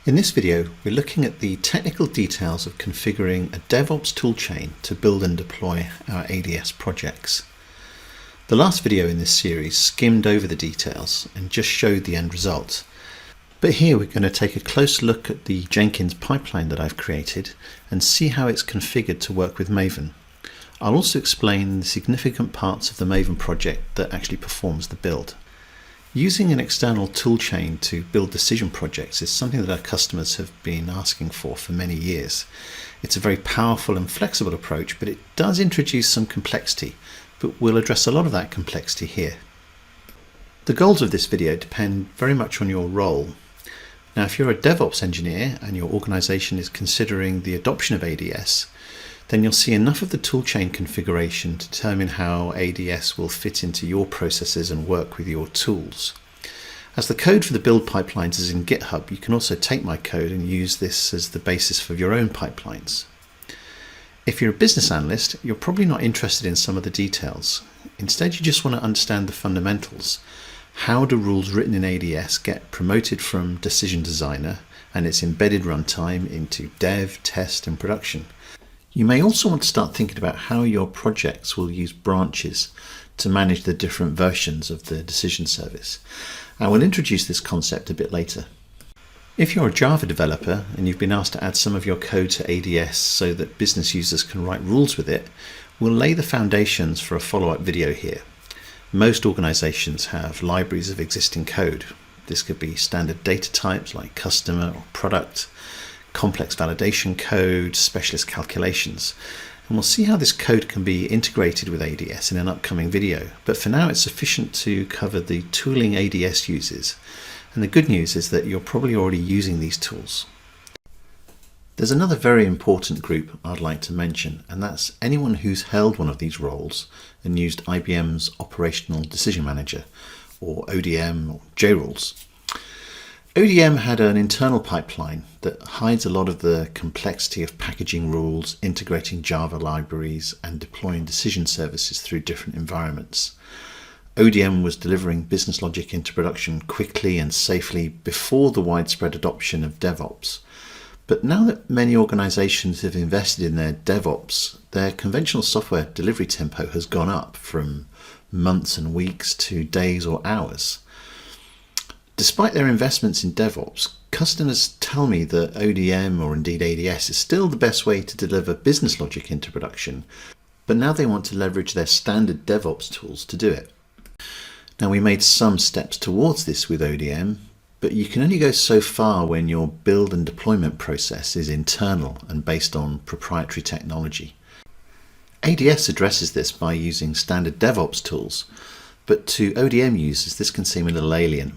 In this video, we're looking at the technical details of configuring a DevOps toolchain to build and deploy our ADS projects. The last video in this series skimmed over the details and just showed the end result. But here we're going to take a close look at the Jenkins pipeline that I've created and see how it's configured to work with Maven. I'll also explain the significant parts of the Maven project that actually performs the build. Using an external toolchain to build decision projects is something that our customers have been asking for many years. It's a very powerful and flexible approach, but it does introduce some complexity, but we'll address a lot of that complexity here. The goals of this video depend very much on your role. Now, if you're a DevOps engineer and your organization is considering the adoption of ADS, then you'll see enough of the toolchain configuration to determine how ADS will fit into your processes and work with your tools. As the code for the build pipelines is in GitHub, you can also take my code and use this as the basis for your own pipelines. If you're a business analyst, you're probably not interested in some of the details. Instead, you just want to understand the fundamentals. How do rules written in ADS get promoted from decision designer and its embedded runtime into dev, test, and production? You may also want to start thinking about how your projects will use branches to manage the different versions of the decision service. I will introduce this concept a bit later. If you're a Java developer and you've been asked to add some of your code to ADS so that business users can write rules with it, we'll lay the foundations for a follow-up video here. Most organizations have libraries of existing code. This could be standard data types like customer or product, complex validation code, specialist calculations, and we'll see how this code can be integrated with ADS in an upcoming video. But for now, it's sufficient to cover the tooling ADS uses, and the good news is that you're probably already using these tools. There's another very important group I'd like to mention, and that's anyone who's held one of these roles and used IBM's Operational Decision Manager, or ODM or JRules. ODM had an internal pipeline that hides a lot of the complexity of packaging rules, integrating Java libraries, and deploying decision services through different environments. ODM was delivering business logic into production quickly and safely before the widespread adoption of DevOps. But now that many organizations have invested in their DevOps, their conventional software delivery tempo has gone up from months and weeks to days or hours. Despite their investments in DevOps, customers tell me that ODM or indeed ADS is still the best way to deliver business logic into production, but now they want to leverage their standard DevOps tools to do it. Now, we made some steps towards this with ODM, but you can only go so far when your build and deployment process is internal and based on proprietary technology. ADS addresses this by using standard DevOps tools, but to ODM users this can seem a little alien.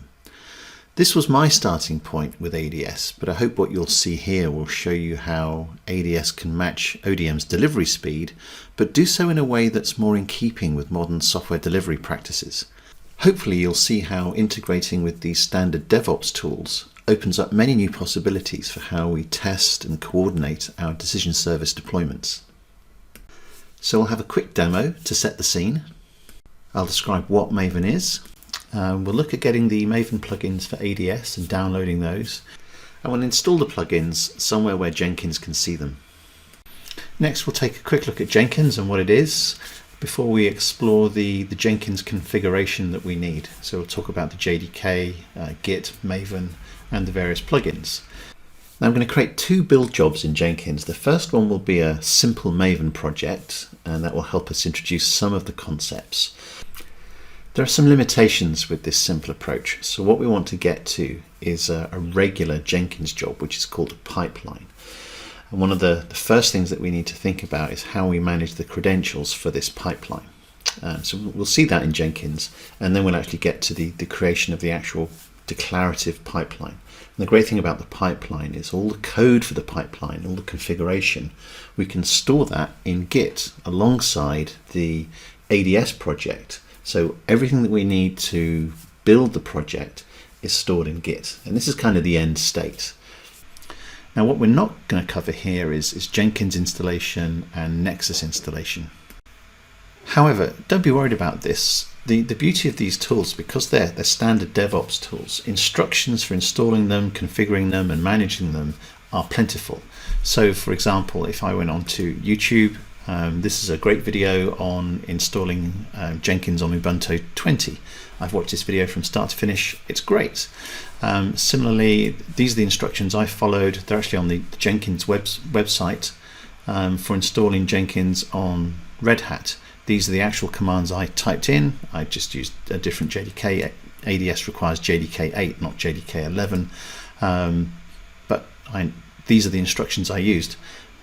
This was my starting point with ADS, but I hope what you'll see here will show you how ADS can match ODM's delivery speed, but do so in a way that's more in keeping with modern software delivery practices. Hopefully you'll see how integrating with these standard DevOps tools opens up many new possibilities for how we test and coordinate our decision service deployments. So we'll have a quick demo to set the scene. I'll describe what Maven is. We'll look at getting the Maven plugins for ADS and downloading those, and we'll install the plugins somewhere where Jenkins can see them. Next, we'll take a quick look at Jenkins and what it is before we explore the Jenkins configuration that we need. So we'll talk about the JDK, Git, Maven, and the various plugins. Now I'm going to create two build jobs in Jenkins. The first one will be a simple Maven project, and that will help us introduce some of the concepts. There are some limitations with this simple approach, so what we want to get to is a regular Jenkins job, which is called a pipeline. And one of the first things that we need to think about is how we manage the credentials for this pipeline. So we'll see that in Jenkins, and then we'll actually get to the creation of the actual declarative pipeline. And the great thing about the pipeline is all the code for the pipeline, all the configuration, we can store that in Git alongside the ADS project. So everything that we need to build the project is stored in Git, and this is kind of the end state. Now what we're not going to cover here is Jenkins installation and Nexus installation. However, don't be worried about this. The beauty of these tools, because they're standard DevOps tools, instructions for installing them, configuring them and managing them are plentiful. So for example, if I went onto YouTube, this is a great video on installing Jenkins on Ubuntu 20. I've watched this video from start to finish. It's great. Similarly, these are the instructions I followed. They're actually on the Jenkins website for installing Jenkins on Red Hat. These are the actual commands I typed in. I just used a different JDK. ADS requires JDK 8, not JDK 11. But these are the instructions I used.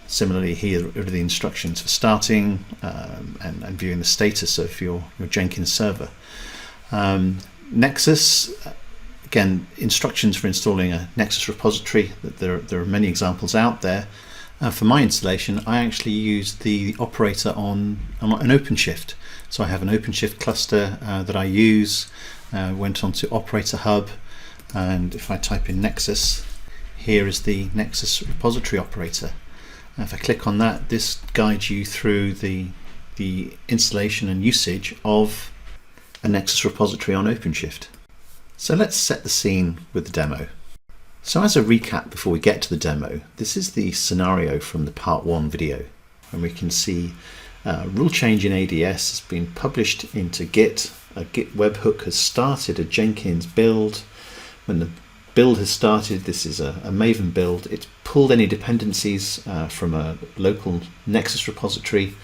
Similarly, here are the instructions for starting and viewing the status of your Jenkins server. Nexus, again, instructions for installing a Nexus repository. There are many examples out there. For my installation, I actually used the operator on an OpenShift. So I have an OpenShift cluster that I use. Went on to Operator Hub, and if I type in Nexus, here is the Nexus repository operator. If I click on that, this guides you through the installation and usage of a Nexus repository on OpenShift. So let's set the scene with the demo. So as a recap before we get to the demo, this is the scenario from the part 1 video, and we can see rule change in ADS has been published into Git. A Git webhook has started a Jenkins build. When the build has started, this is a Maven build. It's pulled any dependencies from a local Nexus repository,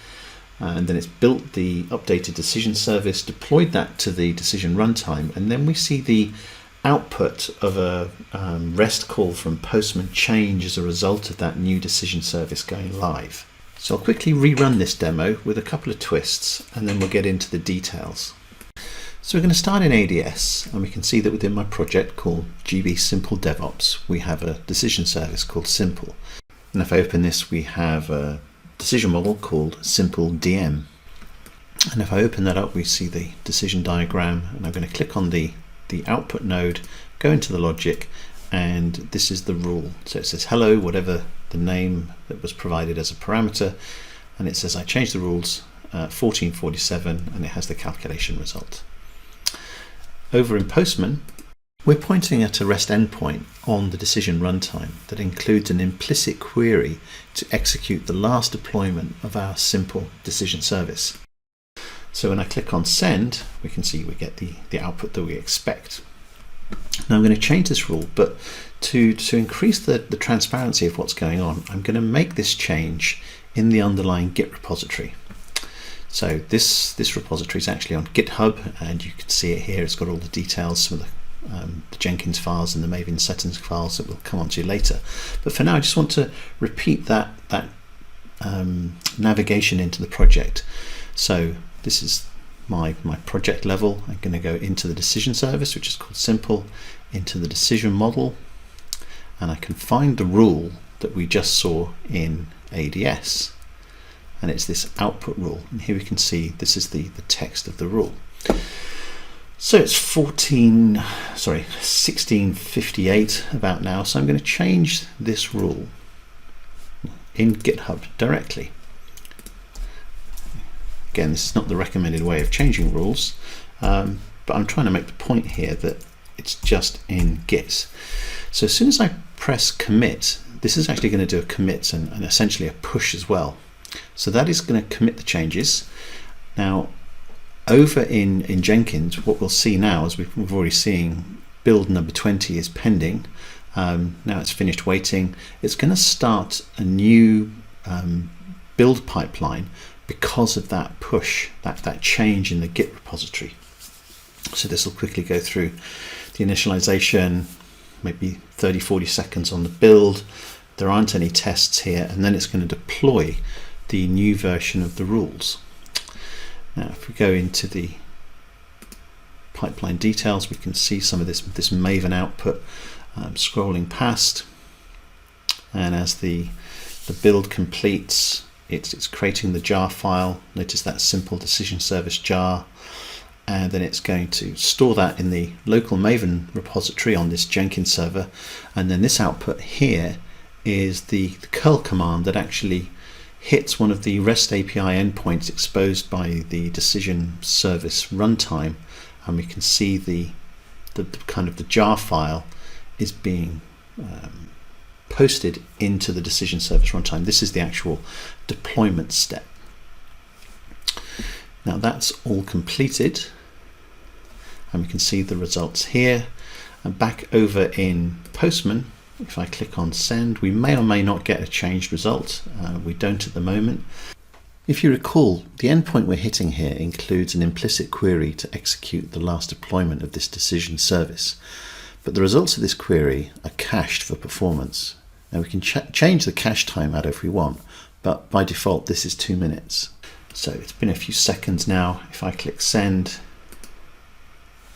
and then it's built the updated decision service, deployed that to the decision runtime, and then we see the output of a REST call from Postman change as a result of that new decision service going live. So I'll quickly rerun this demo with a couple of twists, and then we'll get into the details. So we're going to start in ADS, and we can see that within my project called GB Simple DevOps, we have a decision service called Simple. And if I open this, we have a decision model called Simple DM. And if I open that up, we see the decision diagram, and I'm going to click on the output node, go into the logic, and this is the rule. So it says hello, whatever the name that was provided as a parameter, and it says I changed the rules 1447, and it has the calculation result. Over in Postman, we're pointing at a REST endpoint on the decision runtime that includes an implicit query to execute the last deployment of our simple decision service. So when I click on send, we can see we get the output that we expect. Now I'm going to change this rule, but to increase the transparency of what's going on, I'm going to make this change in the underlying Git repository. So this repository is actually on GitHub, and you can see it here. It's got all the details, some of the Jenkins files and the Maven settings files that we'll come on to later. But for now, I just want to repeat that navigation into the project. So this is my project level. I'm going to go into the decision service, which is called Simple, into the decision model, and I can find the rule that we just saw in ADS, and it's this output rule. And here we can see this is the text of the rule. So it's 1658 about now. So I'm going to change this rule in GitHub directly. Again, this is not the recommended way of changing rules, but I'm trying to make the point here that it's just in Git. So as soon as I press commit, this is actually going to do a commit and essentially a push as well. So that is going to commit the changes. Now, over in Jenkins, what we'll see now is we've already seen build number 20 is pending. Now it's finished waiting. It's going to start a new build pipeline because of that push, that change in the Git repository. So this will quickly go through the initialization, maybe 30-40 seconds on the build. There aren't any tests here, and then it's going to deploy the new version of the rules. Now if we go into the pipeline details, we can see some of this Maven output scrolling past, and as the build completes, it's creating the jar file. Notice that simple decision service jar, and then it's going to store that in the local Maven repository on this Jenkins server, and then this output here is the curl command that actually hits one of the REST API endpoints exposed by the decision service runtime, and we can see the kind of the jar file is being posted into the decision service runtime. This is the actual deployment step. Now that's all completed, and we can see the results here. And back over in Postman, if I click on send, we may or may not get a changed result. We don't at the moment. If you recall, the endpoint we're hitting here includes an implicit query to execute the last deployment of this decision service. But the results of this query are cached for performance. Now we can change the cache timeout if we want, but by default this is 2 minutes. So it's been a few seconds now. If I click send,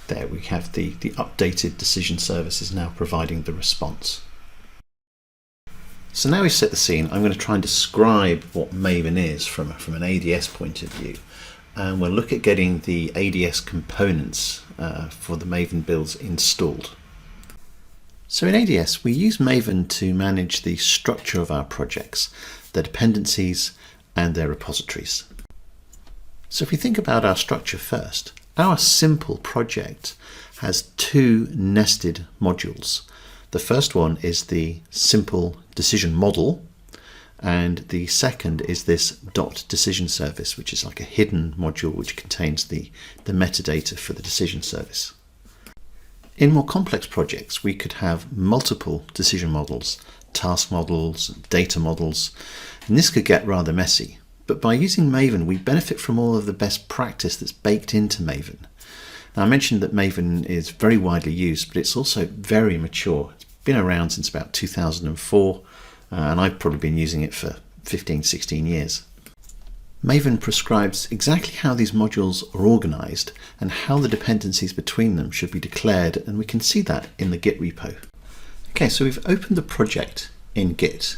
there we have the updated decision service is now providing the response. So now we've set the scene, I'm going to try and describe what Maven is from an ADS point of view. And we'll look at getting the ADS components for the Maven builds installed. So in ADS, we use Maven to manage the structure of our projects, their dependencies and their repositories. So if we think about our structure first, our simple project has 2 nested modules. The first one is the simple decision model, and the second is this .decision service, which is like a hidden module which contains the metadata for the decision service. In more complex projects, we could have multiple decision models, task models, data models, and this could get rather messy. But by using Maven, we benefit from all of the best practice that's baked into Maven. Now, I mentioned that Maven is very widely used, but it's also very mature. It's been around since about 2004, and I've probably been using it for 15, 16 years. Maven prescribes exactly how these modules are organized and how the dependencies between them should be declared, and we can see that in the Git repo. Okay, so we've opened the project in Git,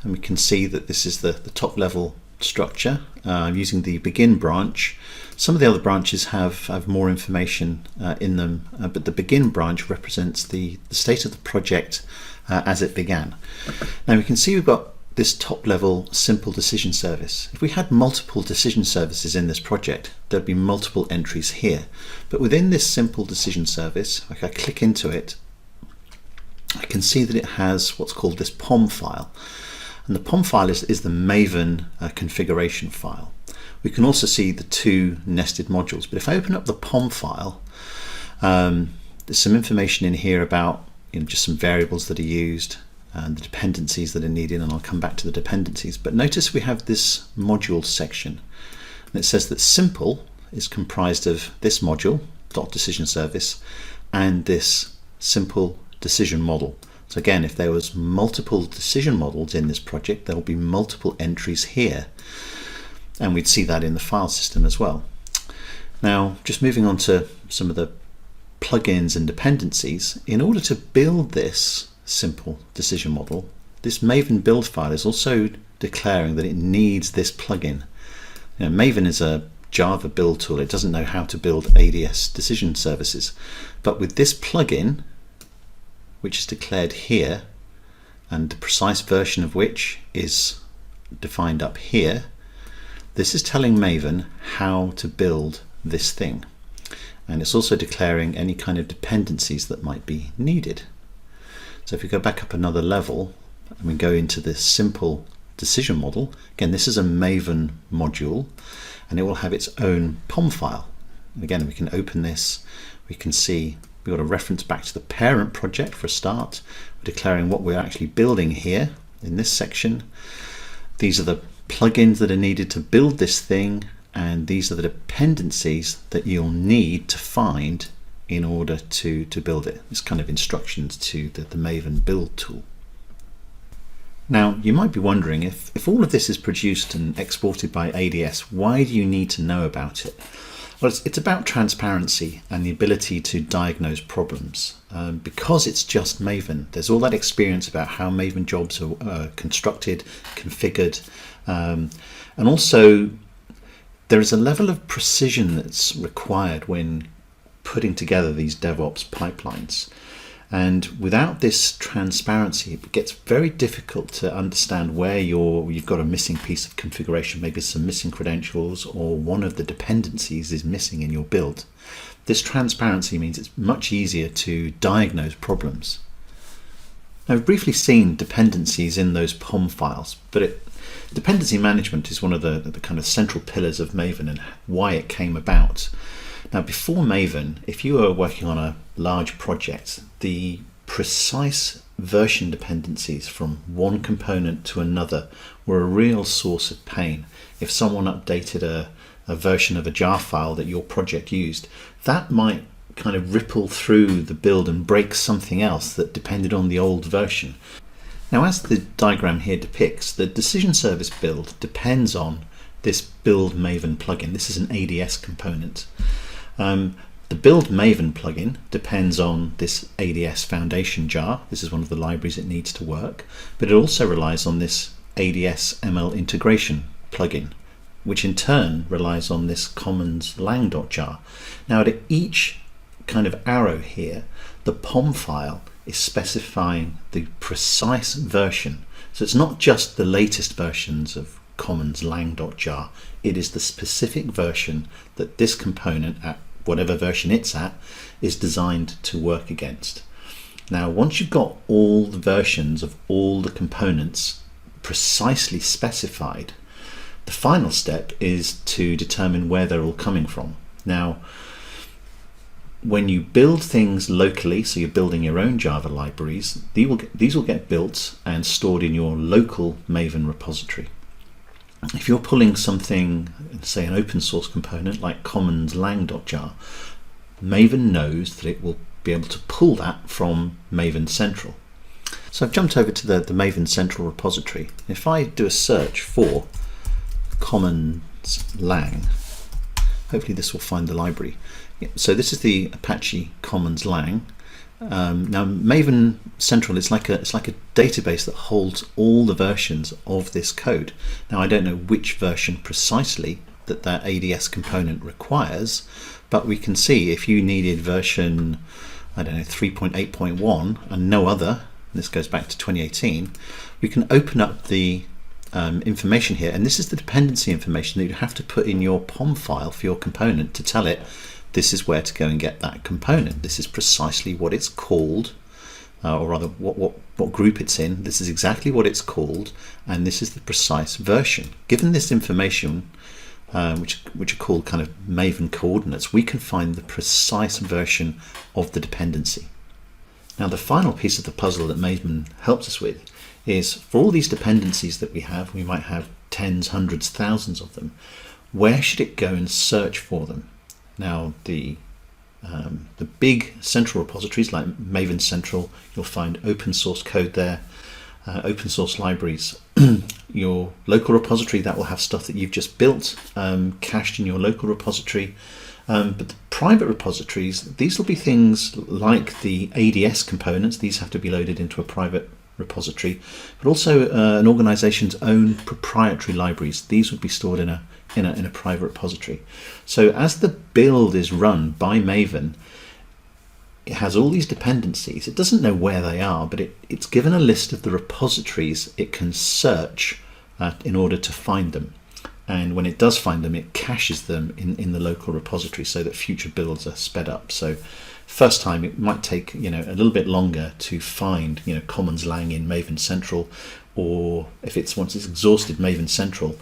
and we can see that this is the top level structure. I'm using the begin branch. Some of the other branches have more information in them, but the begin branch represents the state of the project as it began. Now we can see we've got this top level simple decision service. If we had multiple decision services in this project, there'd be multiple entries here. But within this simple decision service, if I click into it, I can see that it has what's called this Pom file. And the Pom file is the Maven configuration file. We can also see the 2 nested modules. But if I open up the Pom file, there's some information in here about just some variables that are used and the dependencies that are needed, and I'll come back to the dependencies. But notice we have this module section, and it says that simple is comprised of this module, .decision service, and this simple decision model. So again, if there was multiple decision models in this project, there will be multiple entries here, and we'd see that in the file system as well. Now, just moving on to some of the plugins and dependencies, in order to build this simple decision model, this Maven build file is also declaring that it needs this plugin. Maven is a Java build tool. It doesn't know how to build ADS decision services, but with this plugin, which is declared here, and the precise version of which is defined up here, this is telling Maven how to build this thing. And it's also declaring any kind of dependencies that might be needed. So if we go back up another level and we go into this simple decision model, again, this is a Maven module, and it will have its own Pom file. And again, we can open this, we can see we've got a reference back to the parent project for a start. We're declaring what we're actually building here in this section. These are the plugins that are needed to build this thing, and these are the dependencies that you'll need to find in order to build it. It's kind of instructions to the Maven build tool. Now, you might be wondering, if all of this is produced and exported by ADS, why do you need to know about it? Well, it's about transparency and the ability to diagnose problems. Because it's just Maven, there's all that experience about how Maven jobs are constructed, configured, and also there is a level of precision that's required when putting together these DevOps pipelines. And without this transparency, it gets very difficult to understand where you've got a missing piece of configuration, maybe some missing credentials, or one of the dependencies is missing in your build. This transparency means it's much easier to diagnose problems. Now, we've briefly seen dependencies in those Pom files, but dependency management is one of the kind of central pillars of Maven and why it came about. Now, before Maven, if you were working on a large project, the precise version dependencies from one component to another were a real source of pain. If someone updated a version of a jar file that your project used, that might kind of ripple through the build and break something else that depended on the old version. Now, as the diagram here depicts, the decision service build depends on this build Maven plugin. This is an ADS component. The build Maven plugin depends on this ADS foundation jar. This is one of the libraries it needs to work, but it also relies on this ADS ML integration plugin, which in turn relies on this commons lang.jar. Now, at each kind of arrow here, the Pom file is specifying the precise version. So it's not just the latest versions of commons lang.jar, it is the specific version that this component, at whatever version it's at, is designed to work against. Now, once you've got all the versions of all the components precisely specified, the final step is to determine where they're all coming from. Now, when you build things locally, so you're building your own Java libraries, these will get built and stored in your local Maven repository. If you're pulling something, say an open source component like commons lang.jar, Maven knows that it will be able to pull that from Maven Central. So I've jumped over to the Maven Central repository. If I do a search for commons lang, hopefully this will find the library. So this is the Apache Commons Lang. Now, Maven Central is like a database that holds all the versions of this code. Now, I don't know which version precisely that ADS component requires, but we can see if you needed version, I don't know, 3.8.1 and no other, this goes back to 2018, we can open up the information here, and this is the dependency information that you have to put in your Pom file for your component to tell it this is where to go and get that component. This is precisely what it's called, or rather what group it's in. This is exactly what it's called, and this is the precise version. Given this information, which are called kind of Maven Coordinates, we can find the precise version of the dependency. Now, the final piece of the puzzle that Maven helps us with is, for all these dependencies that we might have tens, hundreds, thousands of them, where should it go and search for them? Now, the big central repositories like Maven Central, you'll find open source code there, open source libraries. Your local repository, that will have stuff that you've just built, cached in your local repository. But the private repositories, these will be things like the ADS components. These have to be loaded into a private repository, but also an organization's own proprietary libraries. These would be stored in a private repository. So as the build is run by Maven, it has all these dependencies. It doesn't know where they are, but it's given a list of the repositories it can search in order to find them. And when it does find them, it caches them in the local repository so that future builds are sped up. So first time it might take a little bit longer to find commons lang in Maven Central, or if once it's exhausted Maven Central,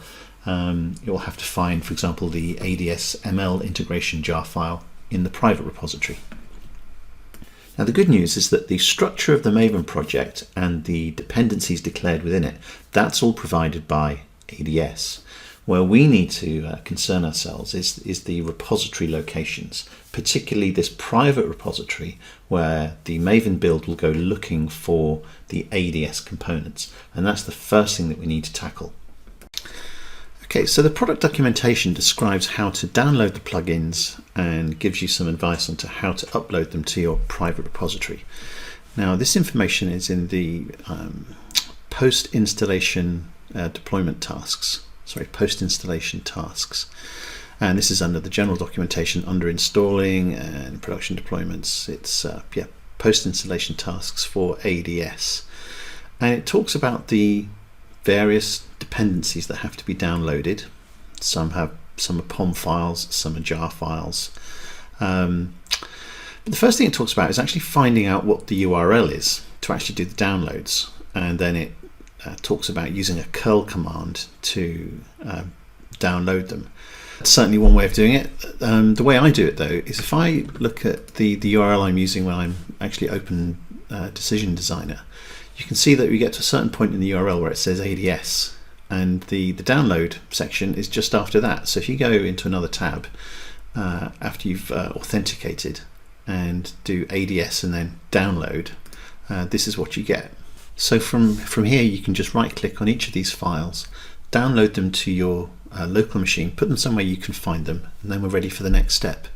you'll have to find, for example, the ADS ML integration jar file in the private repository. Now, the good news is that the structure of the Maven project and the dependencies declared within it, that's all provided by ADS. Where we need to concern ourselves is the repository locations, particularly this private repository where the Maven build will go looking for the ADS components, and that's the first thing that we need to tackle. Okay, so the product documentation describes how to download the plugins and gives you some advice on how to upload them to your private repository. Now, this information is in the post-installation tasks. And this is under the general documentation under installing and production deployments. It's post-installation tasks for ADS. And it talks about the various dependencies that have to be downloaded. Some are Pom files, some are jar files. But the first thing it talks about is actually finding out what the URL is to actually do the downloads. And then it talks about using a curl command to download them. That's certainly one way of doing it. The way I do it though is if I look at the URL I'm using when I'm actually open Decision Designer, you can see that we get to a certain point in the URL where it says ADS, and the download section is just after that. So if you go into another tab after you've authenticated and do ADS and then download, this is what you get. So from here you can just right click on each of these files, download them to your local machine, put them somewhere you can find them, and then we're ready for the next step.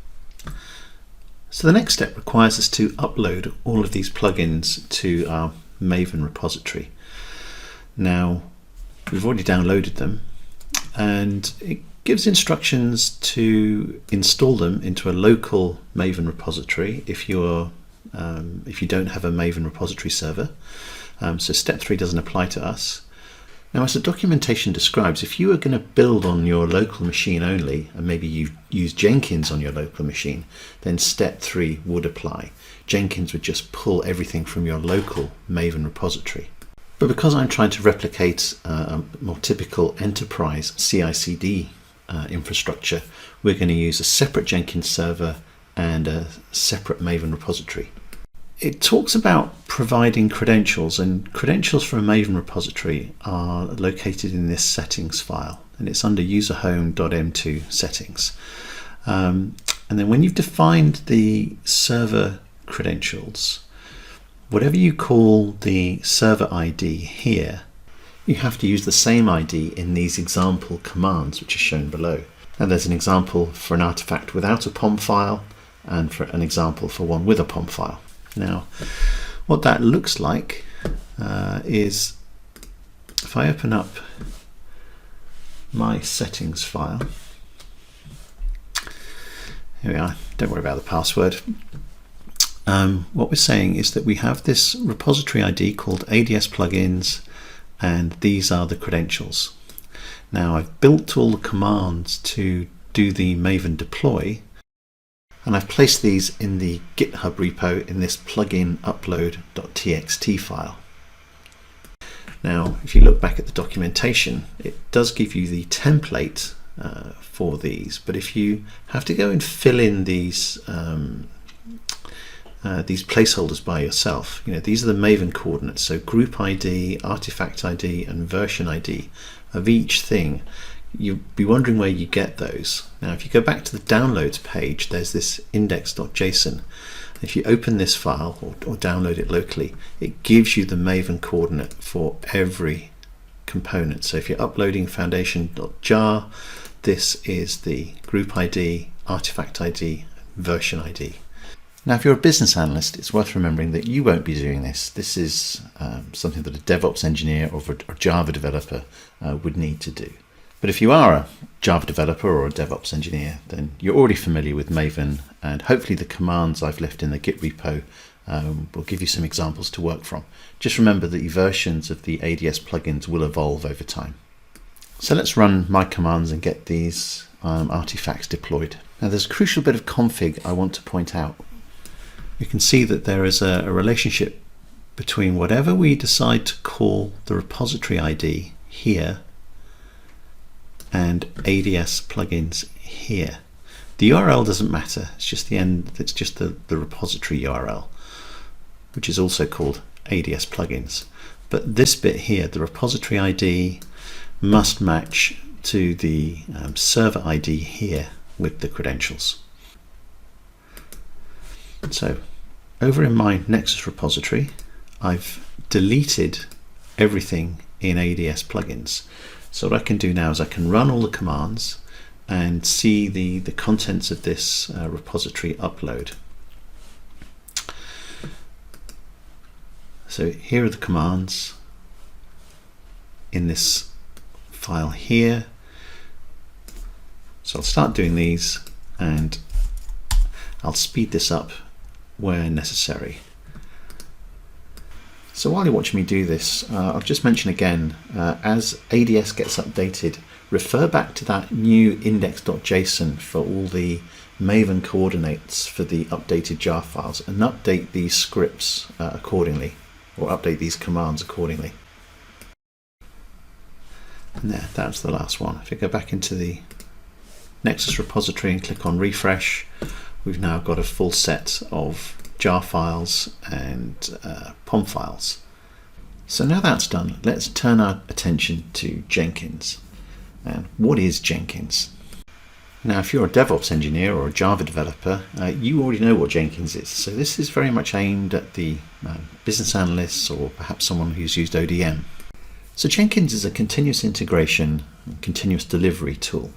So the next step requires us to upload all of these plugins to our Maven repository. Now we've already downloaded them, and it gives instructions to install them into a local Maven repository if you don't have a Maven repository server. So step 3 doesn't apply to us. Now, as the documentation describes, if you are going to build on your local machine only, and maybe you use Jenkins on your local machine, then step 3 would apply. Jenkins would just pull everything from your local Maven repository. But because I'm trying to replicate a more typical enterprise CI/CD infrastructure, we're going to use a separate Jenkins server and a separate Maven repository. It talks about providing credentials, and credentials for a Maven repository are located in this settings file, and it's under userhome.m2 settings. And then when you've defined the server credentials, whatever you call the server ID here, you have to use the same ID in these example commands which are shown below. And there's an example for an artifact without a Pom file, and for an example for one with a Pom file. Now, what that looks like is if I open up my settings file, here we are, don't worry about the password. What we're saying is that we have this repository ID called ADS Plugins, and these are the credentials. Now, I've built all the commands to do the Maven deploy, and I've placed these in the GitHub repo in this plugin upload.txt file. Now, if you look back at the documentation, it does give you the template for these, but if you have to go and fill in these placeholders by yourself, these are the Maven coordinates, so group ID, artifact ID, and version ID of each thing. You'll be wondering where you get those. Now, if you go back to the downloads page, there's this index.json. If you open this file or download it locally, it gives you the Maven coordinate for every component. So if you're uploading foundation.jar, this is the group ID, artifact ID, version ID. Now, if you're a business analyst, it's worth remembering that you won't be doing this. This is something that a DevOps engineer or a Java developer would need to do. But if you are a Java developer or a DevOps engineer, then you're already familiar with Maven, and hopefully the commands I've left in the Git repo will give you some examples to work from. Just remember that the versions of the ADS plugins will evolve over time. So let's run my commands and get these artifacts deployed. Now, there's a crucial bit of config I want to point out. You can see that there is a relationship between whatever we decide to call the repository ID here and ADS plugins here. The URL doesn't matter, it's just the end, it's just the repository URL, which is also called ADS plugins. But this bit here, the repository ID, must match to the server ID here with the credentials. So over in my Nexus repository, I've deleted everything in ADS plugins. So what I can do now is I can run all the commands and see the contents of this repository upload. So here are the commands in this file here. So I'll start doing these, and I'll speed this up where necessary. So while you're watching me do this, I'll just mention again, as ADS gets updated, refer back to that new index.json for all the Maven coordinates for the updated jar files and update these scripts accordingly, or update these commands accordingly. And there, that's the last one. If you go back into the Nexus repository and click on refresh, we've now got a full set of jar files and Pom files. So now that's done, let's turn our attention to Jenkins. And what is Jenkins? Now, if you're a DevOps engineer or a Java developer, you already know what Jenkins is. So this is very much aimed at the business analysts or perhaps someone who's used ODM. So Jenkins is a continuous integration and continuous delivery tool.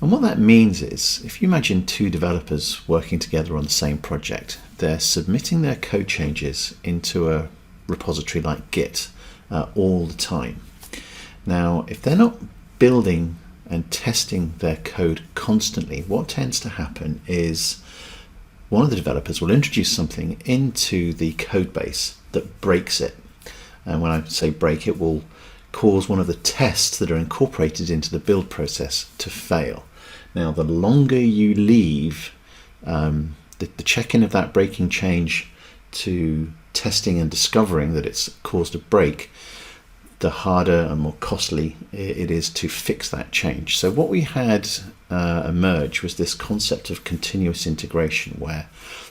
And what that means is, if you imagine two developers working together on the same project, they're submitting their code changes into a repository like Git all the time. Now, if they're not building and testing their code constantly, what tends to happen is one of the developers will introduce something into the code base that breaks it. And when I say break, it will cause one of the tests that are incorporated into the build process to fail. Now, the longer you leave the check-in of that breaking change to testing and discovering that it's caused a break, the harder and more costly it is to fix that change. So what we had emerge was this concept of continuous integration, where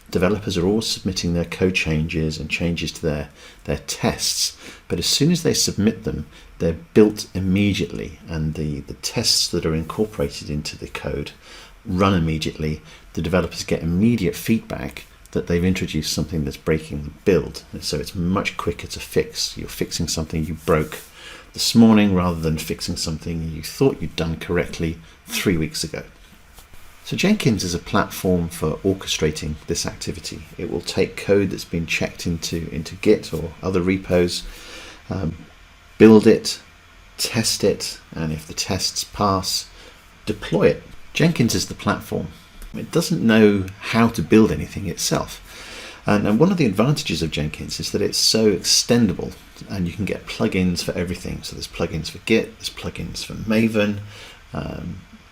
developers are all submitting their code changes and changes to their tests, but as soon as they submit them, they're built immediately, and the tests that are incorporated into the code run immediately. The developers get immediate feedback that they've introduced something that's breaking the build, and so it's much quicker to fix. You're fixing something you broke this morning rather than fixing something you thought you'd done correctly 3 weeks ago. So Jenkins is a platform for orchestrating this activity. It will take code that's been checked into Git or other repos, build it, test it, and if the tests pass, deploy it. Jenkins is the platform. It doesn't know how to build anything itself. And one of the advantages of Jenkins is that it's so extendable, and you can get plugins for everything. So there's plugins for Git, there's plugins for Maven,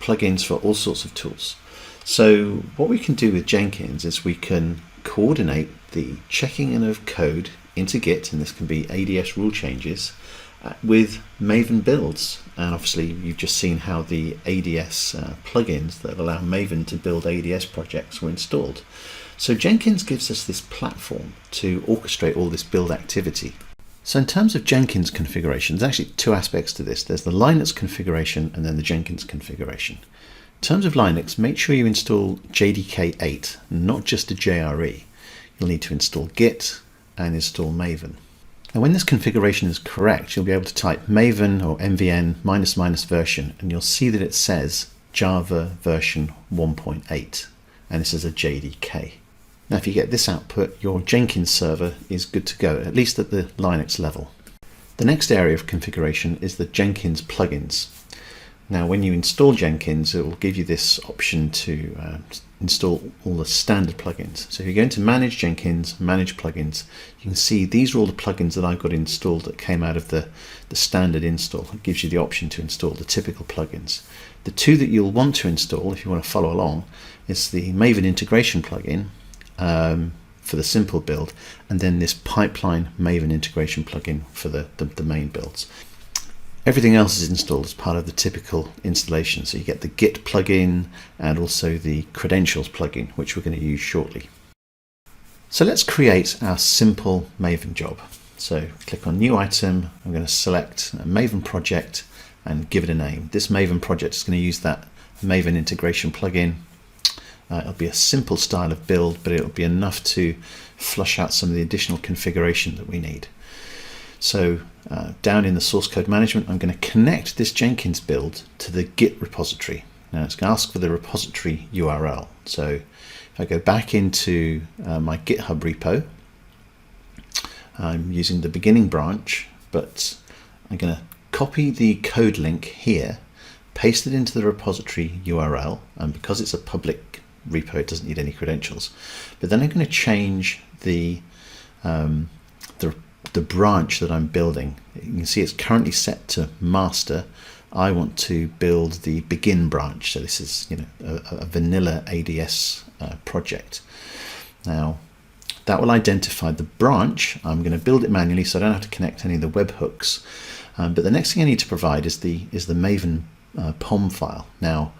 plugins for all sorts of tools. So what we can do with Jenkins is we can coordinate the checking in of code into Git, and this can be ADS rule changes, with Maven builds. And obviously you've just seen how the ADS plugins that allow Maven to build ADS projects were installed. So Jenkins gives us this platform to orchestrate all this build activity. So in terms of Jenkins configuration, there's actually two aspects to this. There's the Linux configuration and then the Jenkins configuration. In terms of Linux, make sure you install JDK 8, not just a JRE. You'll need to install Git and install Maven. Now, when this configuration is correct, you'll be able to type Maven or MVN ---- version, and you'll see that it says Java version 1.8, and this is a JDK. Now, if you get this output, your Jenkins server is good to go, at least at the Linux level. The next area of configuration is the Jenkins plugins. Now, when you install Jenkins, it will give you this option to install all the standard plugins. So if you go into Manage Jenkins, Manage Plugins, you can see these are all the plugins that I've got installed that came out of the standard install. It gives you the option to install the typical plugins. The two that you'll want to install, if you want to follow along, is the Maven integration plugin for the simple build, and then this pipeline Maven integration plugin for the main builds. Everything else is installed as part of the typical installation. So you get the Git plugin and also the credentials plugin, which we're going to use shortly. So let's create our simple Maven job. So click on New Item. I'm going to select a Maven project and give it a name. This Maven project is going to use that Maven integration plugin. It'll be a simple style of build, but it'll be enough to flush out some of the additional configuration that we need. So down in the source code management, I'm going to connect this Jenkins build to the Git repository. Now it's going to ask for the repository URL. So if I go back into my GitHub repo, I'm using the beginning branch, but I'm going to copy the code link here, paste it into the repository URL, and because it's a public repo, it doesn't need any credentials. But then I'm going to change the the branch that I'm building. You can see it's currently set to master. I want to build the begin branch. So this is, you know, a vanilla ADS project. Now that will identify the branch. I'm going to build it manually so I don't have to connect any of the webhooks. But the next thing I need to provide is the Maven Pom file. Now,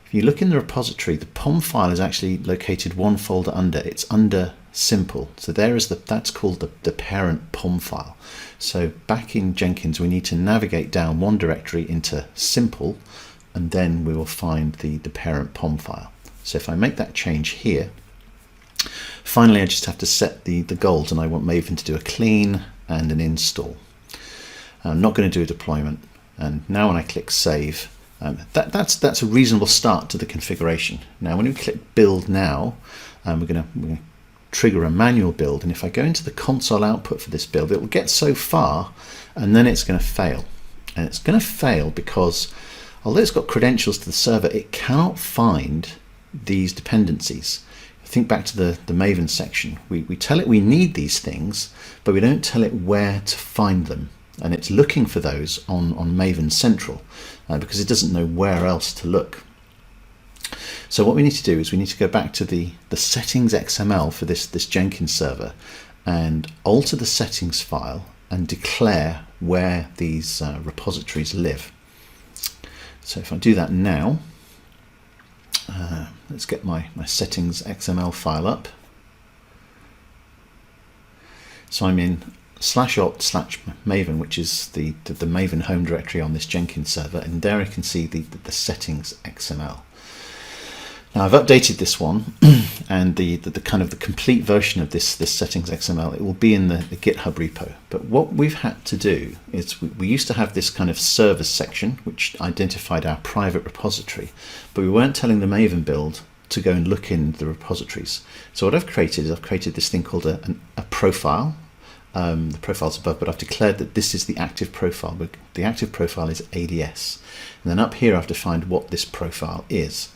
if you look in the repository, the Pom file is actually located one folder under. It's under simple. So there is that's called the parent Pom file. So back in Jenkins, we need to navigate down one directory into simple, and then we will find the parent Pom file. So if I make that change here, finally I just have to set the goals, and I want Maven to do a clean and an install. I'm not going to do a deployment. And now when I click save, that's a reasonable start to the configuration. Now when we click build now, we're going to trigger a manual build, and if I go into the console output for this build, it will get so far and then it's going to fail. And it's going to fail because although it's got credentials to the server, it cannot find these dependencies. Think back to the Maven section. We tell it we need these things, but we don't tell it where to find them. And it's looking for those on Maven Central because it doesn't know where else to look. So what we need to do is we need to go back to the settings XML for this Jenkins server and alter the settings file and declare where these repositories live. So if I do that now, let's get my settings XML file up. So I'm in /opt/Maven, which is the Maven home directory on this Jenkins server, and there I can see the settings XML. Now I've updated this one, and the kind of the complete version of this settings XML, it will be in the GitHub repo. But what we've had to do is we used to have this kind of servers section which identified our private repository, but we weren't telling the Maven build to go and look in the repositories. So what I've created is I've created this thing called a profile. The profile's above, but I've declared that this is the active profile. The active profile is ADS. And then up here I've defined what this profile is.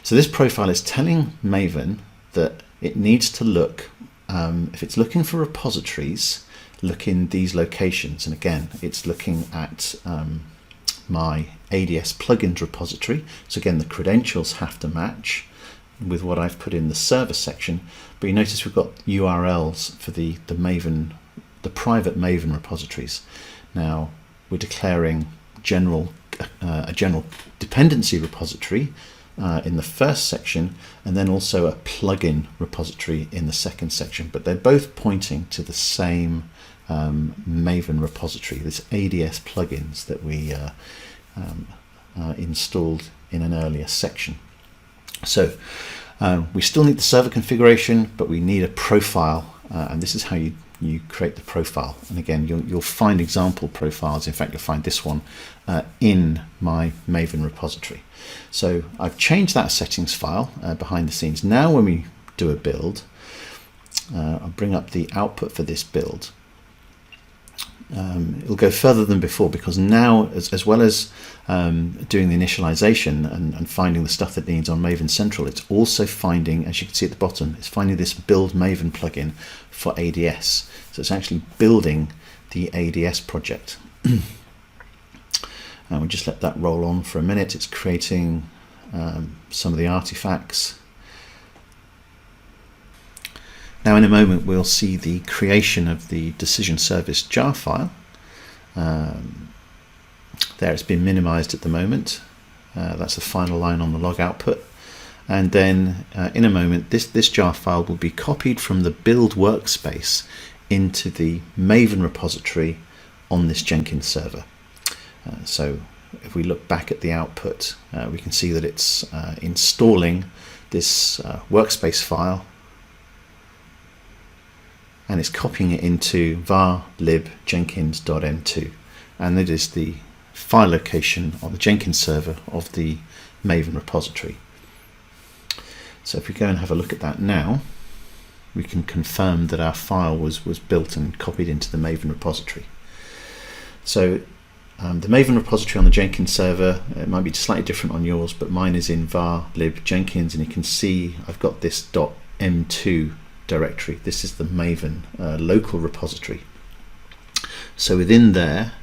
So this profile is telling Maven that it needs to look, if it's looking for repositories, look in these locations. And again, it's looking at my ADS plugins repository. So again, the credentials have to match with what I've put in the server section. But you notice we've got URLs for the Maven, the private Maven repositories. Now we're declaring a general dependency repository in the first section, and then also a plugin repository in the second section, but they're both pointing to the same Maven repository, this ADS plugins that we installed in an earlier section. So we still need the server configuration, but we need a profile, and this is how you create the profile. And again, you'll find example profiles. In fact, you'll find this one in my Maven repository. So I've changed that settings file behind the scenes. Now when we do a build, I'll bring up the output for this build. It'll go further than before, because now, as well as doing the initialization and finding the stuff that needs on Maven Central, it's also finding, as you can see at the bottom, it's finding this build Maven plugin for ADS. So it's actually building the ADS project. And we'll just let that roll on for a minute. It's creating some of the artifacts. Now in a moment we'll see the creation of the decision service jar file. There it's been minimized at the moment. That's the final line on the log output. And then in a moment this jar file will be copied from the build workspace into the Maven repository on this Jenkins server. So if we look back at the output, we can see that it's installing this workspace file, and it's copying it into var lib jenkins.m2, and it is the file location on the Jenkins server of the Maven repository. So if we go and have a look at that now, we can confirm that our file was built and copied into the Maven repository. So the Maven repository on the Jenkins server, it might be slightly different on yours, but mine is in var lib jenkins, and you can see I've got this .m2 directory. This is the Maven local repository. So within there,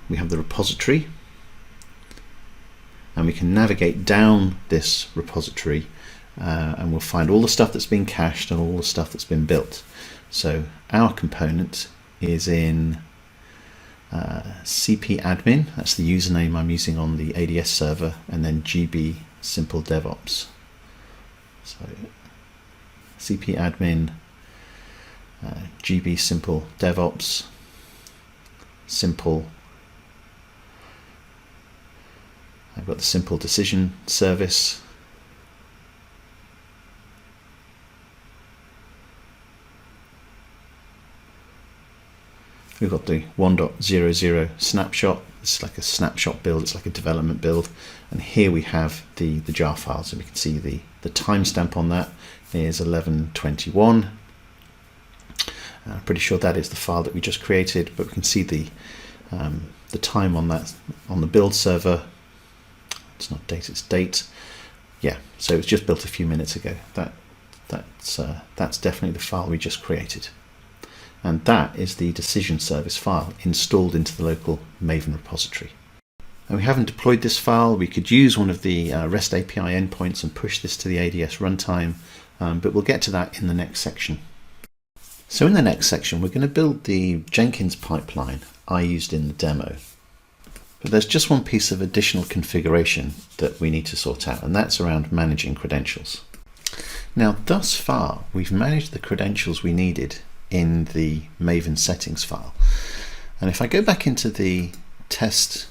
we have the repository, and we can navigate down this repository and we'll find all the stuff that's been cached and all the stuff that's been built. So our component is in cp-admin, that's the username I'm using on the ADS server, and then GB simple DevOps. So cp-admin, GB simple DevOps, simple. I've got the simple decision service. We've got the 1.00 snapshot. It's like a snapshot build, it's like a development build. And here we have the jar file. So we can see the timestamp on that is 11:21. I'm pretty sure that is the file that we just created, but we can see the time on that on the build server. It's not date, it's date. Yeah, so it was just built a few minutes ago. That's definitely the file we just created. And that is the decision service file installed into the local Maven repository. And we haven't deployed this file. We could use one of the REST API endpoints and push this to the ADS runtime, but we'll get to that in the next section. So in the next section, we're going to build the Jenkins pipeline I used in the demo. But there's just one piece of additional configuration that we need to sort out, and that's around managing credentials. Now, thus far, we've managed the credentials we needed in the Maven settings file. And if I go back into the test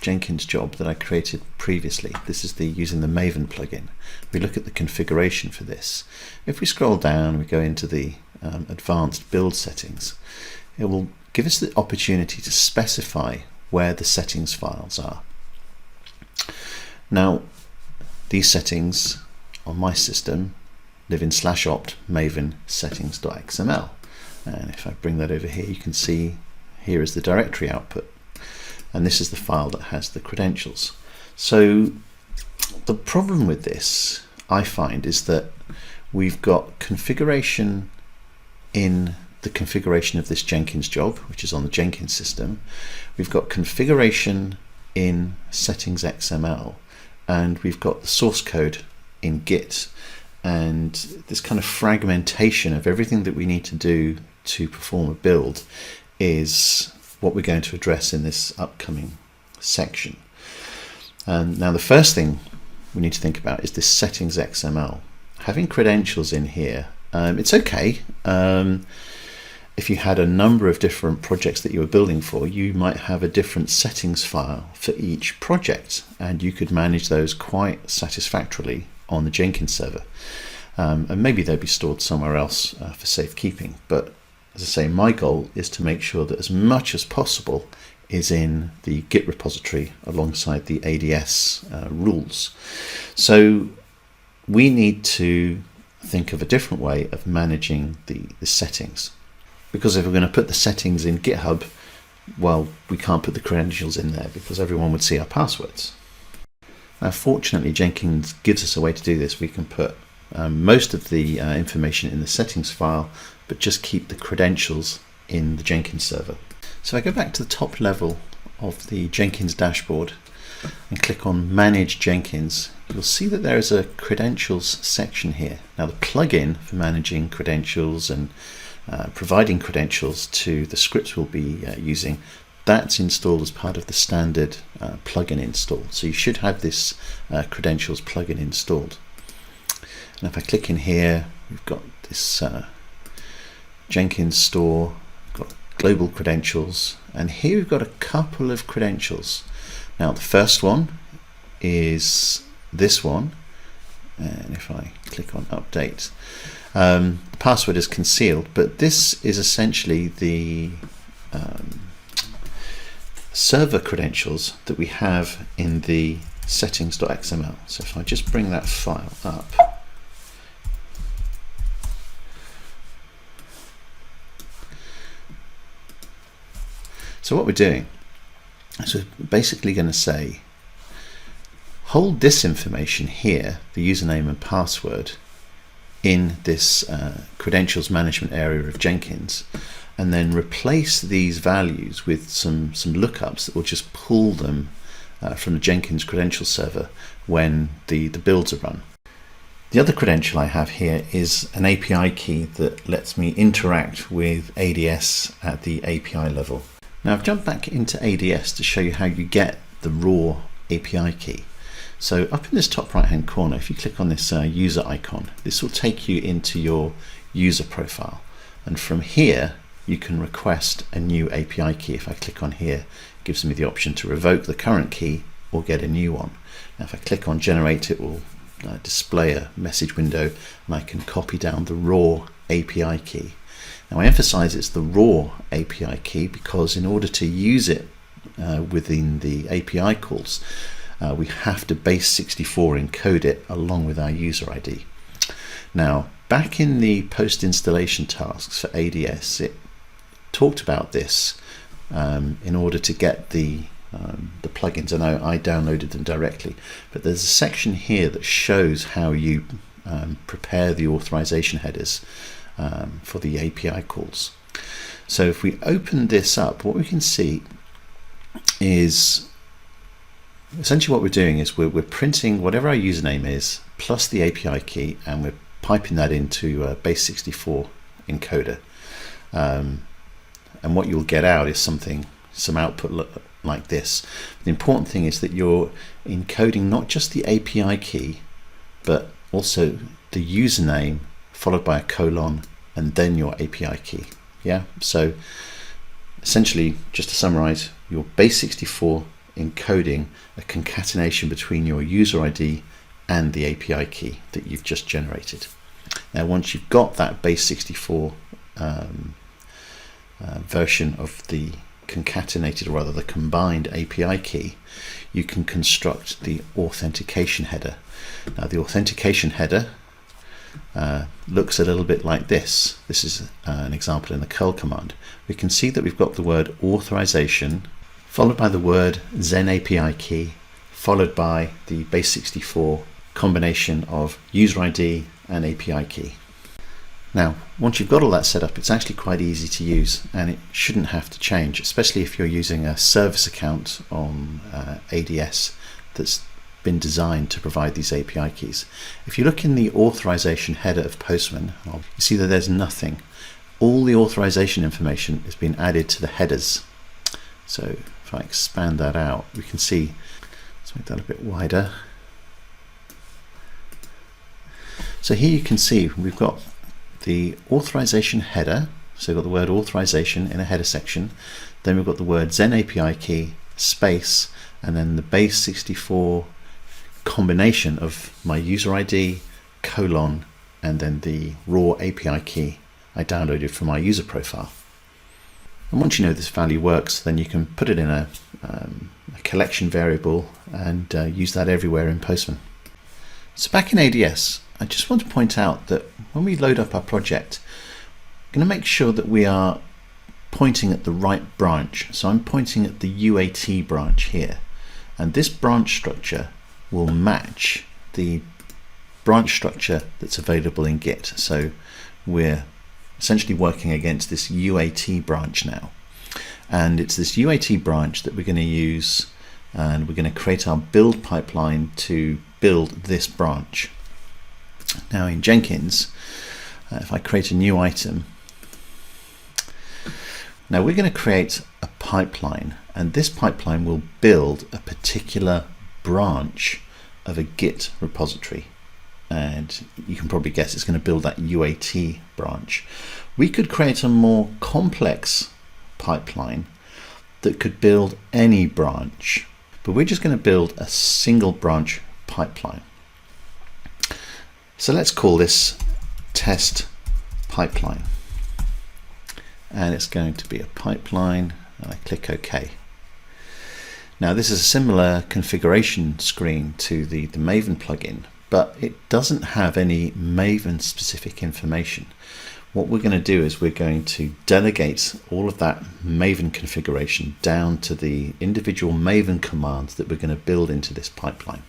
Jenkins job that I created previously, this is using the Maven plugin. We look at the configuration for this. If we scroll down, we go into the advanced build settings, it will give us the opportunity to specify where the settings files are. Now, these settings on my system live in /opt maven settings.xml, and if I bring that over here, you can see here is the directory output, and this is the file that has the credentials. So the problem with this, I find, is that we've got configuration in the configuration of this Jenkins job, which is on the Jenkins system. We've got configuration in settings.xml, and we've got the source code in Git, and this kind of fragmentation of everything that we need to do to perform a build is what we're going to address in this upcoming section. Now, the first thing we need to think about is this settings.xml. Having credentials in here, it's okay. If you had a number of different projects that you were building for, you might have a different settings file for each project, and you could manage those quite satisfactorily on the Jenkins server. And maybe they'd be stored somewhere else for safekeeping. But as I say, my goal is to make sure that as much as possible is in the Git repository alongside the ADS rules. So we need to think of a different way of managing the settings. Because if we're going to put the settings in GitHub, well, we can't put the credentials in there because everyone would see our passwords. Now, fortunately, Jenkins gives us a way to do this. We can put most of the information in the settings file, but just keep the credentials in the Jenkins server. So I go back to the top level of the Jenkins dashboard and click on Manage Jenkins. You'll see that there is a credentials section here. Now, the plugin for managing credentials and providing credentials to the scripts we'll be using, that's installed as part of the standard plugin install. So you should have this credentials plugin installed. And if I click in here, we've got this Jenkins store, we've got global credentials, and here we've got a couple of credentials. Now, the first one is this one, and if I click on update, the password is concealed, but this is essentially the server credentials that we have in the settings.xml. So if I just bring that file up, so what we're doing is we're basically going to say, hold this information here, the username and password, in this credentials management area of Jenkins, and then replace these values with some lookups that will just pull them from the Jenkins credential server when the builds are run. The other credential I have here is an API key that lets me interact with ADS at the API level. Now I've jumped back into ADS to show you how you get the raw API key. So up in this top right hand corner, if you click on this user icon, this will take you into your user profile. And from here, you can request a new API key. If I click on here, it gives me the option to revoke the current key or get a new one. Now if I click on generate, it will display a message window, and I can copy down the raw API key. Now I emphasize it's the raw API key because in order to use it within the API calls, we have to base 64 encode it along with our user ID. Now back in the post installation tasks for ADS, it talked about this in order to get the plugins, and I downloaded them directly, but there's a section here that shows how you prepare the authorization headers for the API calls. So if we open this up, what we can see is essentially what we're doing is we're printing whatever our username is plus the API key, and we're piping that into a base 64 encoder, and what you'll get out is some output like this. The important thing is that you're encoding not just the API key, but also the username followed by a colon and then your API key. Yeah, so essentially, just to summarize, your base 64 encoding a concatenation between your user ID and the API key that you've just generated. Now once you've got that base 64 version of the concatenated, or rather the combined API key, you can construct the authentication header. Now the authentication header looks a little bit like this. This is an example in the curl command. We can see that we've got the word authorization followed by the word Zen API key followed by the base 64 combination of user ID and API key. Now, once you've got all that set up, it's actually quite easy to use, and it shouldn't have to change, especially if you're using a service account on ADS that's been designed to provide these API keys. If you look in the authorization header of Postman, you see that there's nothing. All the authorization information has been added to the headers. So if I expand that out, we can see, let's make that a bit wider. So here you can see we've got the authorization header, so we've got the word authorization in a header section, then we've got the word Zen API key, space, and then the base 64 combination of my user ID, colon, and then the raw API key I downloaded from my user profile. And once you know this value works, then you can put it in a collection variable and use that everywhere in Postman. So back in ADS, I just want to point out that when we load up our project, I'm going to make sure that we are pointing at the right branch. So I'm pointing at the UAT branch here, and this branch structure will match the branch structure that's available in Git. So we're essentially working against this UAT branch now, and it's this UAT branch that we're going to use, and we're going to create our build pipeline to build this branch. Now in Jenkins, if I create a new item, now we're going to create a pipeline, and this pipeline will build a particular branch of a Git repository, and you can probably guess it's going to build that UAT branch. We could create a more complex pipeline that could build any branch, but we're just going to build a single branch pipeline. So let's call this test pipeline, and it's going to be a pipeline, and I click OK. Now this is a similar configuration screen to the Maven plugin, but it doesn't have any Maven specific information. What we're going to do is we're going to delegate all of that Maven configuration down to the individual Maven commands that we're going to build into this pipeline.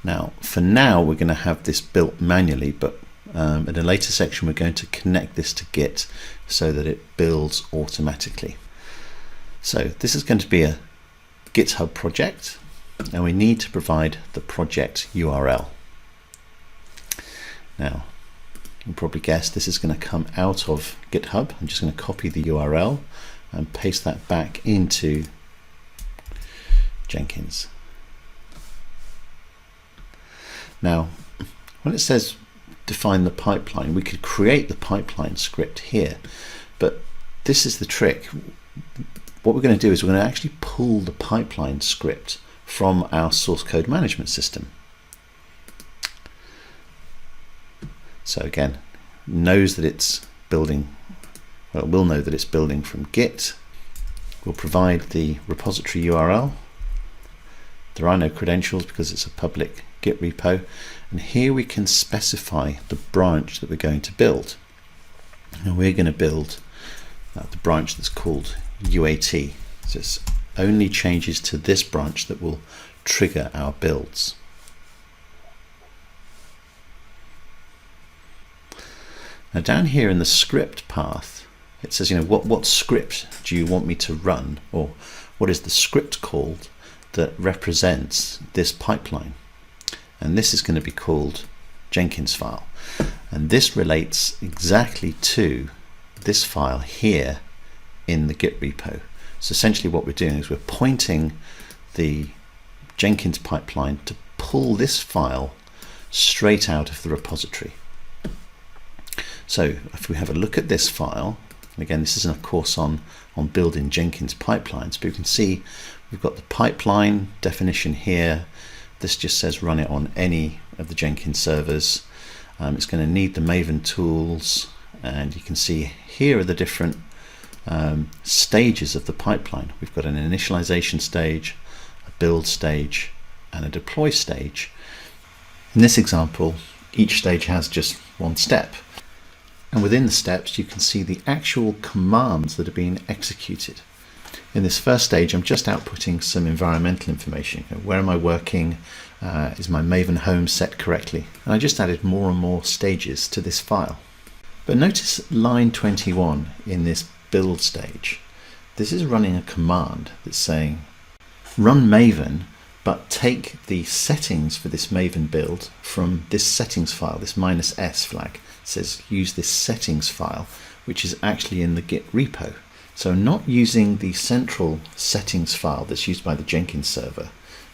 Now, for now, we're going to have this built manually, but in a later section, we're going to connect this to Git so that it builds automatically. So this is going to be a GitHub project, and we need to provide the project URL. Now, you can probably guess this is going to come out of GitHub. I'm just going to copy the URL and paste that back into Jenkins. Now, when it says define the pipeline, we could create the pipeline script here, but this is the trick. What we're going to do is we're going to actually pull the pipeline script from our source code management system. So again, knows that it's building, well, we'll know that it's building from Git. We'll provide the repository URL. There are no credentials because it's a public Git repo. And here we can specify the branch that we're going to build. And we're going to build the branch that's called UAT. So it's only changes to this branch that will trigger our builds. Now down here in the script path, it says, what script do you want me to run, or what is the script called that represents this pipeline? And this is going to be called Jenkins file. And this relates exactly to this file here in the Git repo. So essentially what we're doing is we're pointing the Jenkins pipeline to pull this file straight out of the repository. So if we have a look at this file, and again, this isn't a course on building Jenkins pipelines, but you can see we've got the pipeline definition here. This just says run it on any of the Jenkins servers. It's going to need the Maven tools, and you can see here are the different stages of the pipeline. We've got an initialization stage, a build stage, and a deploy stage. In this example, each stage has just one step. And within the steps, you can see the actual commands that are being executed. In this first stage, I'm just outputting some environmental information. Where am I working? Is my Maven home set correctly? And I just added more and more stages to this file. But notice line 21 in this build stage. This is running a command that's saying, run Maven, but take the settings for this Maven build from this settings file, this -s flag. It says use this settings file, which is actually in the Git repo. So not using the central settings file that's used by the Jenkins server,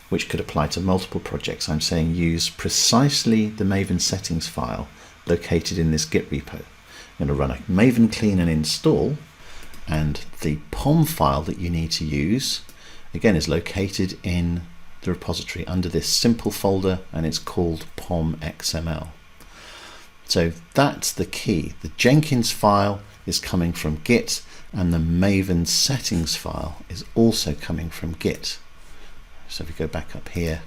which could apply to multiple projects. I'm saying use precisely the Maven settings file located in this Git repo. I'm going to run a Maven clean and install, and the Pom file that you need to use, again, is located in the repository under this simple folder, and it's called Pom XML. So that's the key. The Jenkins file is coming from Git, and the Maven settings file is also coming from Git. So if we go back up here,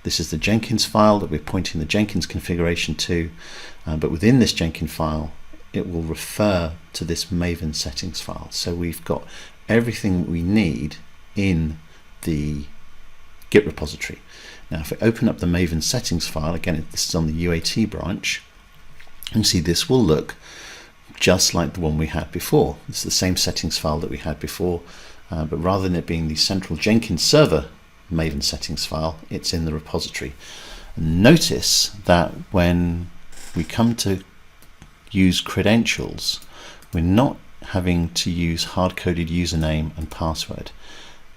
this is the Jenkins file that we're pointing the Jenkins configuration to, but within this Jenkins file, it will refer to this Maven settings file. So we've got everything we need in the Git repository. Now, if I open up the Maven settings file, again, this is on the UAT branch, you see this will look just like the one we had before. It's the same settings file that we had before, but rather than it being the central Jenkins server Maven settings file, it's in the repository. And notice that when we come to use credentials, we're not having to use hard-coded username and password.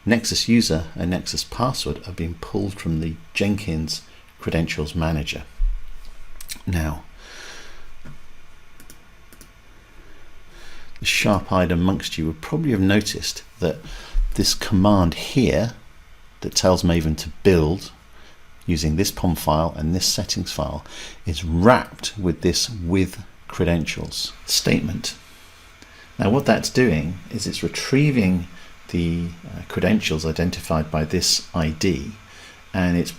Nexus user and Nexus password are being pulled from the Jenkins credentials manager. Now, the sharp-eyed amongst you would probably have noticed that this command here that tells Maven to build using this Pom file and this settings file is wrapped with this with credentials statement. Now what that's doing is it's retrieving the credentials identified by this ID, and it's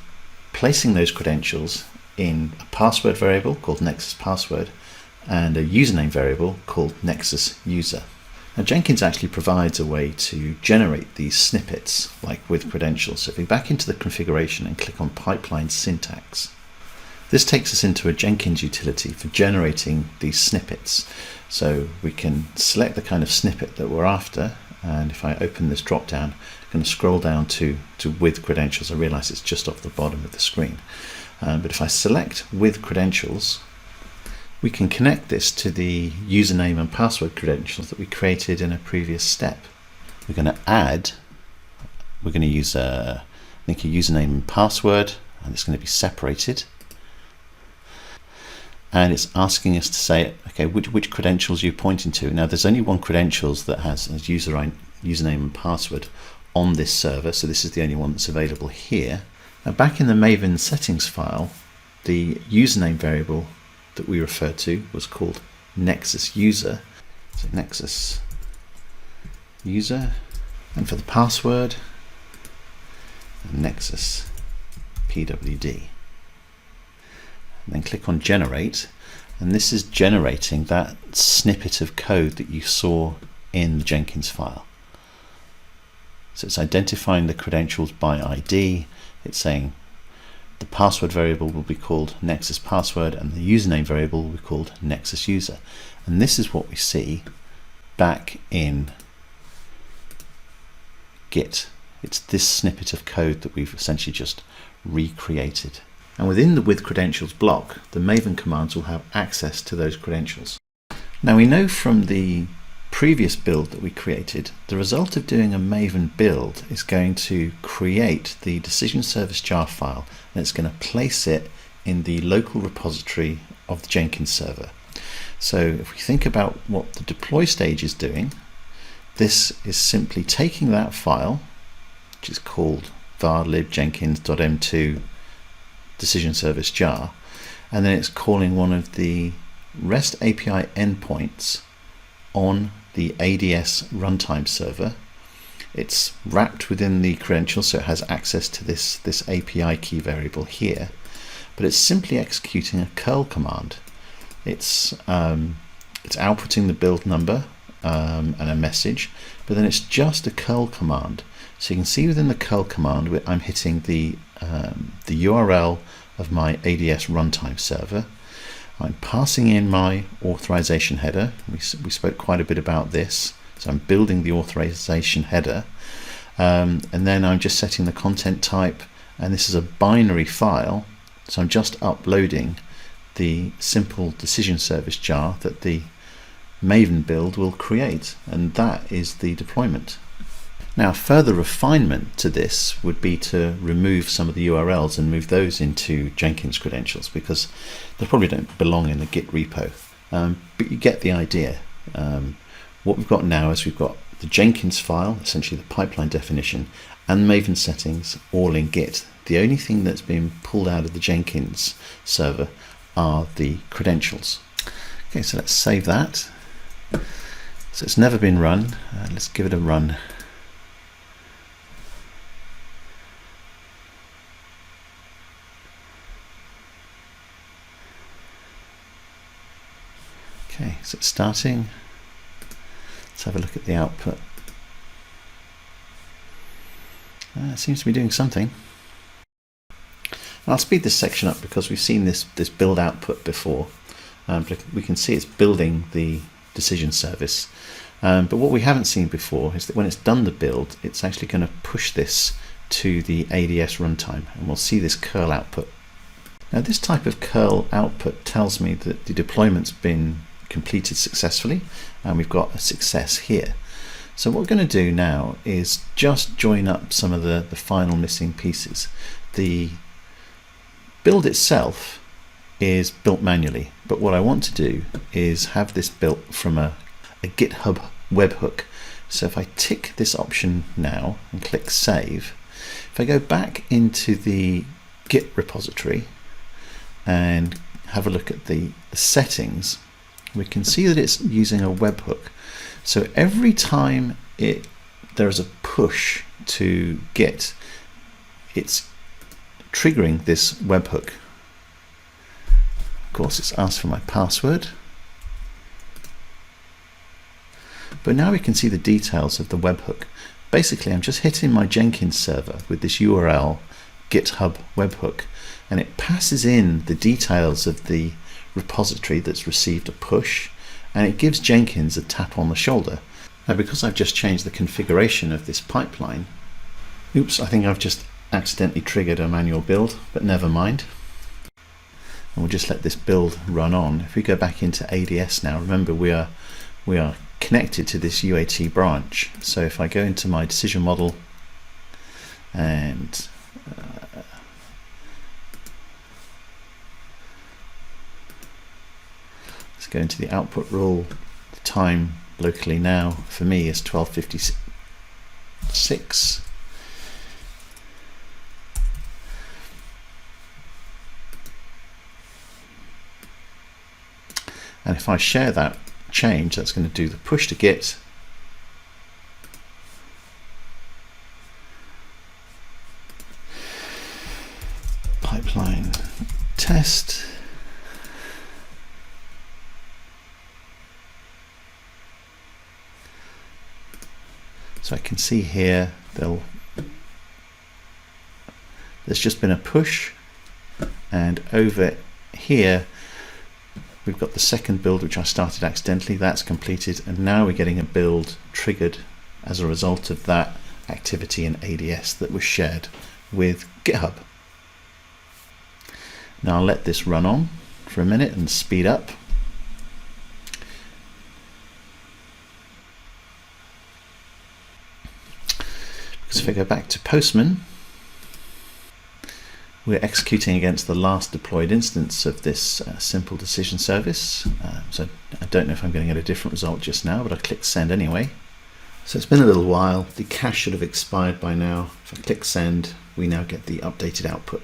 placing those credentials in a password variable called Nexus password and a username variable called Nexus user. Now, Jenkins actually provides a way to generate these snippets, like with credentials. So if we back into the configuration and click on pipeline syntax, this takes us into a Jenkins utility for generating these snippets. So we can select the kind of snippet that we're after, and if I open this drop down, I'm going to scroll down to with credentials. I realize it's just off the bottom of the screen. But if I select with credentials, we can connect this to the username and password credentials that we created in a previous step. We're going to use I think a username and password, and it's going to be separated. And it's asking us to say, okay, which credentials are you pointing to? Now, there's only one credentials that has a username and password on this server, so this is the only one that's available here. Now, back in the Maven settings file, the username variable that we referred to was called Nexus user. So Nexus user, and for the password, Nexus pwd. And then click on generate, and this is generating that snippet of code that you saw in the Jenkins file. So it's identifying the credentials by ID. It's saying the password variable will be called Nexus password, and the username variable will be called Nexus user. And this is what we see back in Git. It's this snippet of code that we've essentially just recreated. And within the with credentials block, the Maven commands will have access to those credentials. Now, we know from the previous build that we created, the result of doing a Maven build is going to create the decision service jar file, and it's going to place it in the local repository of the Jenkins server. So if we think about what the deploy stage is doing, this is simply taking that file, which is called var libjenkins.m2 decision service jar, and then it's calling one of the REST API endpoints on the ADS runtime server. It's wrapped within the credentials, so it has access to this API key variable here, but it's simply executing a curl command. It's outputting the build number and a message, but then it's just a curl command. So you can see within the curl command, I'm hitting the URL of my ADS runtime server. I'm passing in my authorization header. We spoke quite a bit about this. So I'm building the authorization header, and then I'm just setting the content type, and this is a binary file. So I'm just uploading the simple decision service jar that the Maven build will create, and that is the deployment. Now, further refinement to this would be to remove some of the URLs and move those into Jenkins credentials, because they probably don't belong in the Git repo. But you get the idea. What we've got now is we've got the Jenkins file, essentially the pipeline definition, and Maven settings all in Git. The only thing that's been pulled out of the Jenkins server are the credentials. Okay, so let's save that. So it's never been run. Let's give it a run. Okay, so it's starting. Let's have a look at the output. It seems to be doing something. I'll speed this section up because we've seen this build output before. But we can see it's building the decision service. But what we haven't seen before is that when it's done the build, it's actually going to push this to the ADS runtime, and we'll see this curl output. Now, this type of curl output tells me that the deployment's been completed successfully, and we've got a success here. So what we're going to do now is just join up some of the final missing pieces. The build itself is built manually, but what I want to do is have this built from a GitHub webhook. So if I tick this option now and click save, if I go back into the Git repository and have a look at the settings, we can see that it's using a webhook. So every time there is a push to Git, it's triggering this webhook. Of course, it's asked for my password. But now we can see the details of the webhook. Basically, I'm just hitting my Jenkins server with this URL GitHub webhook, and it passes in the details of the repository that's received a push, and it gives Jenkins a tap on the shoulder. Now, because I've just changed the configuration of this pipeline, oops, I think I've just accidentally triggered a manual build, but never mind. And we'll just let this build run on. If we go back into ADS now, remember we are connected to this UAT branch. So if I go into my decision model and let's go into the output rule, the time locally now for me is 12:56. And if I share that change, that's going to do the push to Git, pipeline test, so I can see here there's just been a push, and over here we've got the second build which I started accidentally. That's completed, and now we're getting a build triggered as a result of that activity in ADS that was shared with GitHub. Now I'll let this run on for a minute and speed up. Because if I go back to Postman, we're executing against the last deployed instance of this simple decision service. So I don't know if I'm going to get a different result just now, but I click send anyway. So it's been a little while. The cache should have expired by now. If I click send, we now get the updated output.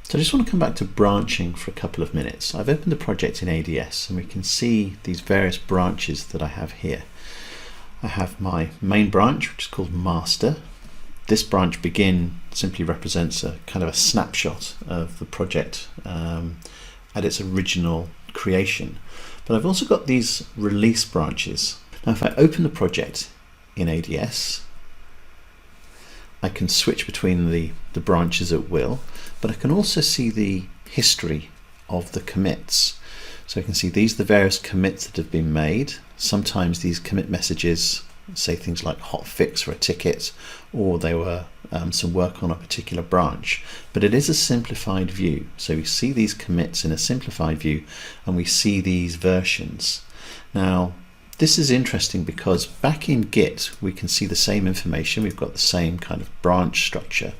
So I just want to come back to branching for a couple of minutes. I've opened the project in ADS, and we can see these various branches that I have here. I have my main branch, which is called master. This branch begin simply represents a kind of a snapshot of the project at its original creation. But I've also got these release branches. Now if I open the project in ADS, I can switch between the branches at will, but I can also see the history of the commits. So I can see these are the various commits that have been made. Sometimes these commit messages say things like hotfix for a ticket, or they were some work on a particular branch, but it is a simplified view. So we see these commits in a simplified view, and we see these versions. Now this is interesting because back in Git we can see the same information. We've got the same kind of branch structure,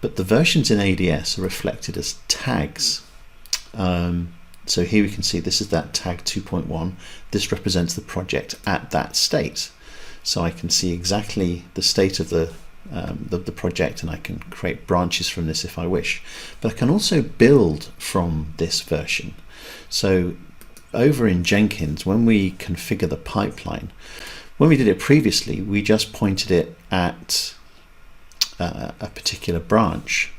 but the versions in ADS are reflected as tags. So here we can see this is that tag 2.1. This represents the project at that state. So I can see exactly the state of the project, and I can create branches from this if I wish. But I can also build from this version. So over in Jenkins, when we configure the pipeline, when we did it previously, we just pointed it at a particular branch.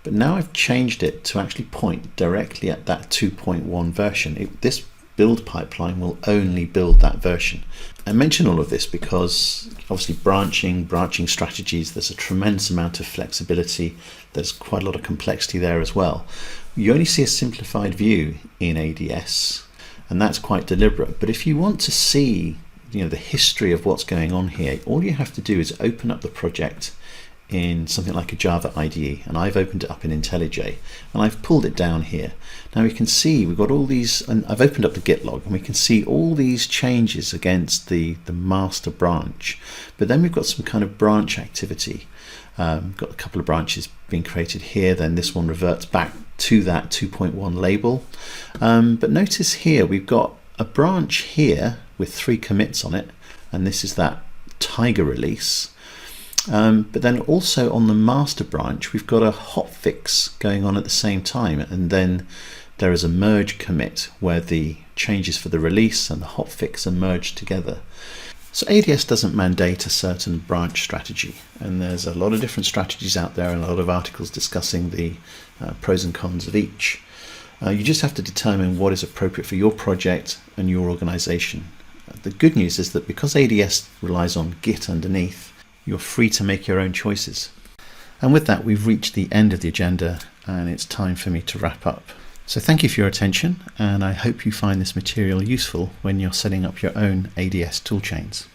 But now I've changed it to actually point directly at that 2.1 version. This build pipeline will only build that version. I mention all of this because obviously branching strategies, there's a tremendous amount of flexibility. There's quite a lot of complexity there as well. You only see a simplified view in ADS, and that's quite deliberate. But if you want to see, the history of what's going on here, all you have to do is open up the project in something like a Java IDE, and I've opened it up in IntelliJ, and I've pulled it down here. Now we can see we've got all these, and I've opened up the Git log, and we can see all these changes against the master branch. But then we've got some kind of branch activity. Got a couple of branches being created here, then this one reverts back to that 2.1 label. But notice here we've got a branch here with 3 commits on it, and this is that Tiger release. But then also on the master branch we've got a hotfix going on at the same time, and then there is a merge commit where the changes for the release and the hotfix are merged together. So ADS doesn't mandate a certain branch strategy, and there's a lot of different strategies out there and a lot of articles discussing the pros and cons of each. You just have to determine what is appropriate for your project and your organization. The good news is that because ADS relies on Git underneath, you're free to make your own choices. And with that, we've reached the end of the agenda, and it's time for me to wrap up. So thank you for your attention, and I hope you find this material useful when you're setting up your own ADS toolchains.